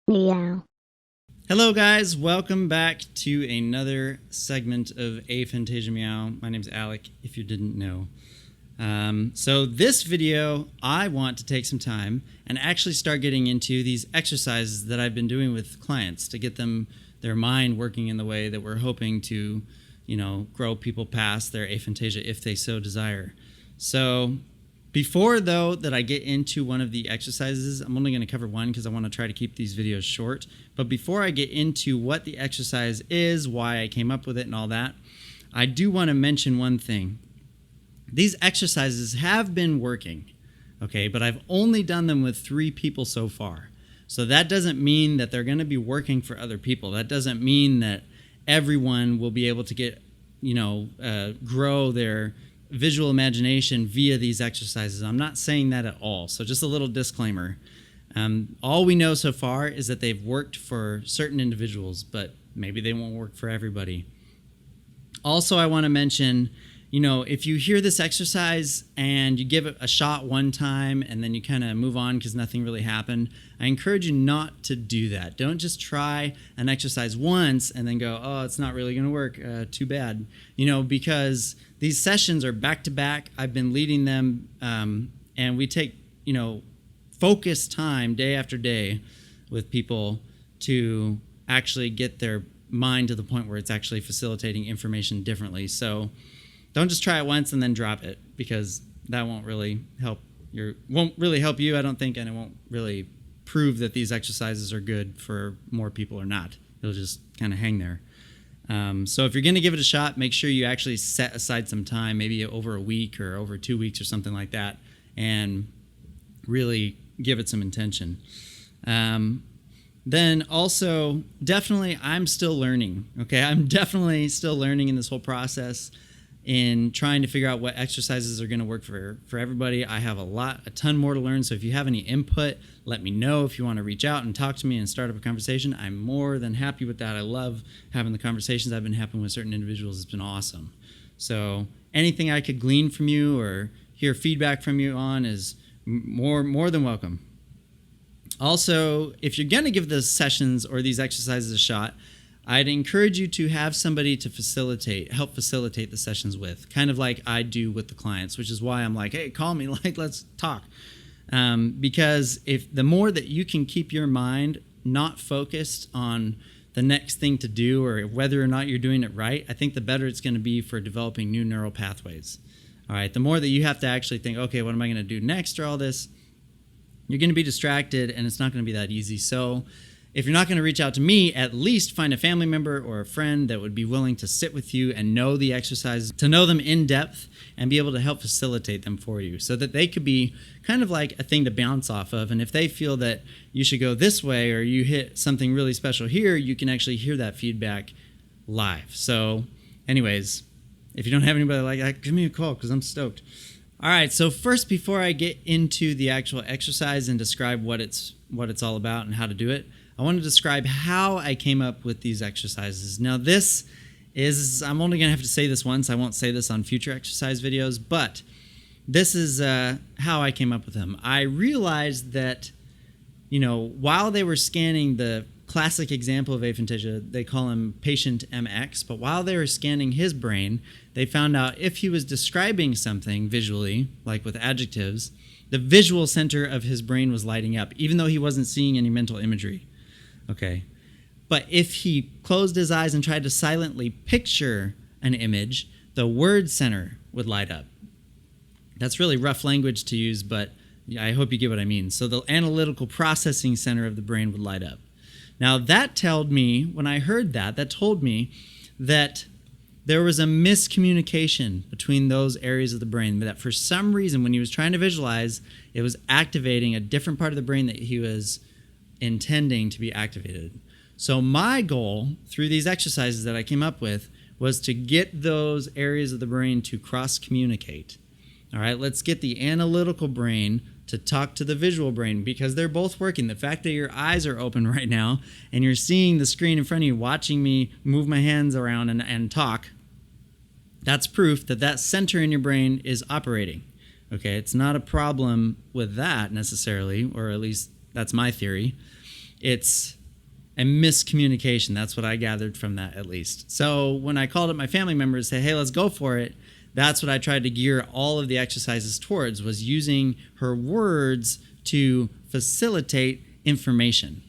Meow. Hello guys, welcome back to another segment of Aphantasia Meow. My name's Alec, if you didn't know. So this video, I want to take some time and actually start getting into these exercises that I've been doing with clients to get their mind working in the way that we're hoping to, grow people past their aphantasia if they so desire. So before, though, that I get into one of the exercises, I'm only going to cover one because I want to try to keep these videos short. But before I get into what the exercise is, why I came up with it and all that, I do want to mention one thing. These exercises have been working, okay, but I've only done them with 3 people so far. So that doesn't mean that they're going to be working for other people. That doesn't mean that everyone will be able to get, grow their visual imagination via these exercises. I'm not saying that at all. So just a little disclaimer. All we know so far is that they've worked for certain individuals, but maybe they won't work for everybody. Also, I want to mention, if you hear this exercise and you give it a shot one time and then you kind of move on because nothing really happened, I encourage you not to do that. Don't just try an exercise once and then go, oh, it's not really going to work. Too bad. Because these sessions are back to back. I've been leading them and we take, focused time day after day with people to actually get their mind to the point where it's actually facilitating information differently. So don't just try it once and then drop it, because that won't really help you, I don't think, and it won't really prove that these exercises are good for more people or not. It'll just kind of hang there. So if you're going to give it a shot, make sure you actually set aside some time, maybe over a week or over 2 weeks or something like that, and really give it some intention. Then also, definitely, I'm still learning. Okay, I'm definitely still learning in this whole process, in trying to figure out what exercises are going to work for everybody. I have a ton more to learn. So if you have any input, let me know. If you want to reach out and talk to me and start up a conversation, I'm more than happy with that. I love having the conversations I've been having with certain individuals. It's been awesome. So anything I could glean from you or hear feedback from you on is more than welcome. Also, if you're going to give the sessions or these exercises a shot, I'd encourage you to have somebody to help facilitate the sessions with, kind of like I do with the clients, which is why I'm like, hey, call me, let's talk. Because if the more that you can keep your mind not focused on the next thing to do or whether or not you're doing it right, I think the better it's going to be for developing new neural pathways. All right, the more that you have to actually think, okay, what am I going to do next or all this, you're going to be distracted and it's not going to be that easy. So if you're not going to reach out to me, at least find a family member or a friend that would be willing to sit with you and know the exercises, to know them in depth and be able to help facilitate them for you so that they could be kind of like a thing to bounce off of. And if they feel that you should go this way or you hit something really special here, you can actually hear that feedback live. So anyways, if you don't have anybody like that, give me a call because I'm stoked. All right, so first, before I get into the actual exercise and describe what it's all about and how to do it, I want to describe how I came up with these exercises. Now, this is, I'm only going to have to say this once. I won't say this on future exercise videos, but this is how I came up with them. I realized that, while they were scanning the classic example of aphantasia, they call him patient MX, but while they were scanning his brain, they found out if he was describing something visually, like with adjectives, the visual center of his brain was lighting up, even though he wasn't seeing any mental imagery. Okay, but if he closed his eyes and tried to silently picture an image, the word center would light up. That's really rough language to use, but I hope you get what I mean. So the analytical processing center of the brain would light up. Now that told me, when I heard that told me that there was a miscommunication between those areas of the brain, that for some reason when he was trying to visualize, it was activating a different part of the brain that he was intending to be activated. So my goal through these exercises that I came up with was to get those areas of the brain to cross-communicate. All right, let's get the analytical brain to talk to the visual brain, because they're both working. The fact that your eyes are open right now and you're seeing the screen in front of you, watching me move my hands around and talk, that's proof that that center in your brain is operating. Okay, it's not a problem with that necessarily, or at least that's my theory. it's a miscommunication. That's what I gathered from that, at least. So when I called up my family members to say, hey, let's go for it, that's what I tried to gear all of the exercises towards, was using her words to facilitate information,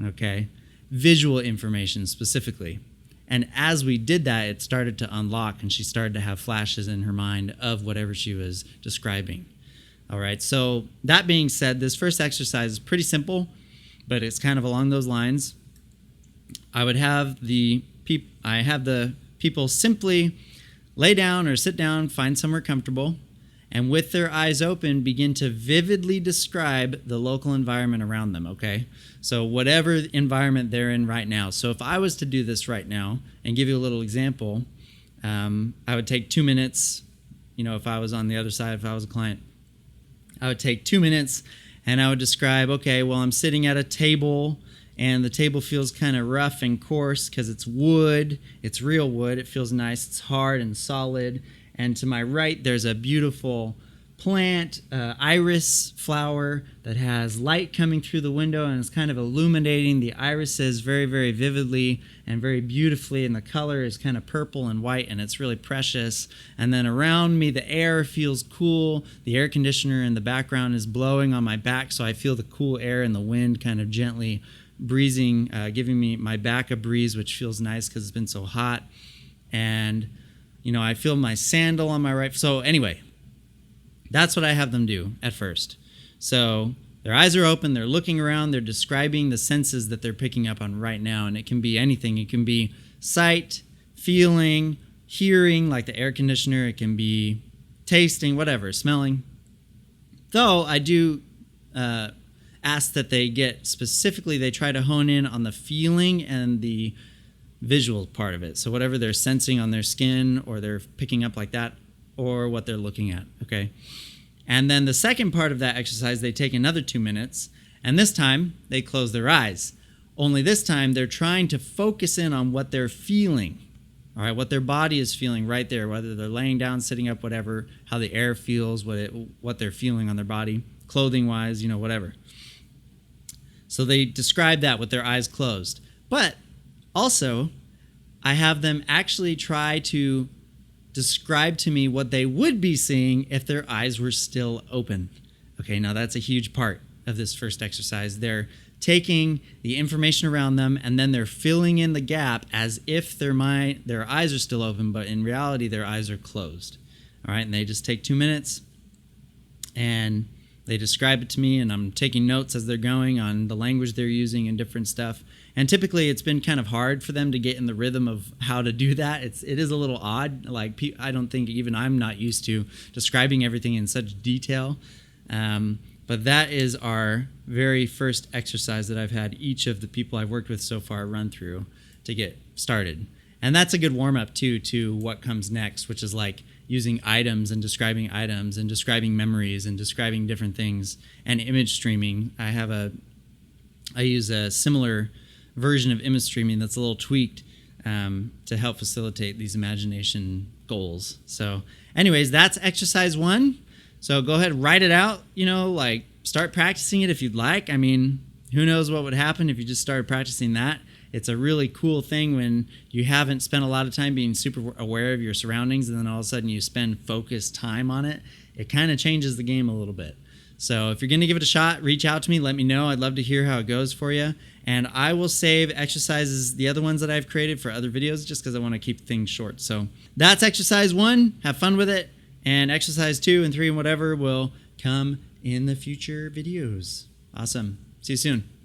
okay? Visual information specifically. And as we did that, it started to unlock, and she started to have flashes in her mind of whatever she was describing. All right, so that being said, this first exercise is pretty simple, but it's kind of along those lines. I would have the people simply lay down or sit down, find somewhere comfortable, and with their eyes open, begin to vividly describe the local environment around them, okay? So whatever environment they're in right now. So if I was to do this right now and give you a little example, I would take 2 minutes, if I was on the other side, if I was a client, I would take 2 minutes and I would describe, okay, well, I'm sitting at a table and the table feels kind of rough and coarse because it's wood. It's real wood. It feels nice. It's hard and solid. And to my right, there's a beautiful plant, iris flower that has light coming through the window and it's kind of illuminating the irises very, very vividly and very beautifully. And the color is kind of purple and white and it's really precious. And then around me, the air feels cool. The air conditioner in the background is blowing on my back, so I feel the cool air and the wind kind of gently breezing, giving me my back a breeze, which feels nice because it's been so hot. And I feel my sandal on my right. So anyway, that's what I have them do at first. So their eyes are open, they're looking around, they're describing the senses that they're picking up on right now. And it can be anything. It can be sight, feeling, hearing, like the air conditioner. It can be tasting, whatever, smelling. Though I do ask that they they try to hone in on the feeling and the visual part of it. So whatever they're sensing on their skin or they're picking up like that or what they're looking at, okay? And then the second part of that exercise, they take another 2 minutes, and this time they close their eyes. Only this time they're trying to focus in on what they're feeling, all right, what their body is feeling right there, whether they're laying down, sitting up, whatever, how the air feels, what they're feeling on their body, clothing-wise, whatever. So they describe that with their eyes closed. But also, I have them actually try to describe to me what they would be seeing if their eyes were still open. Okay, now that's a huge part of this first exercise. They're taking the information around them and then they're filling in the gap as if their eyes are still open, but in reality their eyes are closed. All right, and they just take 2 minutes and they describe it to me, and I'm taking notes as they're going on the language they're using and different stuff. And typically it's been kind of hard for them to get in the rhythm of how to do that. It is a little odd. Like, I don't think even I'm not used to describing everything in such detail. But that is our very first exercise that I've had each of the people I've worked with so far run through to get started. And that's a good warm-up, too, to what comes next, which is like using items and describing memories and describing different things, and image streaming. I use a similar version of image streaming that's a little tweaked to help facilitate these imagination goals. So anyways, that's exercise 1. So go ahead, write it out, start practicing it if you'd like. I mean, who knows what would happen if you just started practicing that. It's a really cool thing when you haven't spent a lot of time being super aware of your surroundings and then all of a sudden you spend focused time on it. It kind of changes the game a little bit. So if you're going to give it a shot, reach out to me. Let me know. I'd love to hear how it goes for you. And I will save exercises, the other ones that I've created, for other videos just because I want to keep things short. So that's exercise 1. Have fun with it. And exercise 2 and 3 and whatever will come in the future videos. Awesome. See you soon.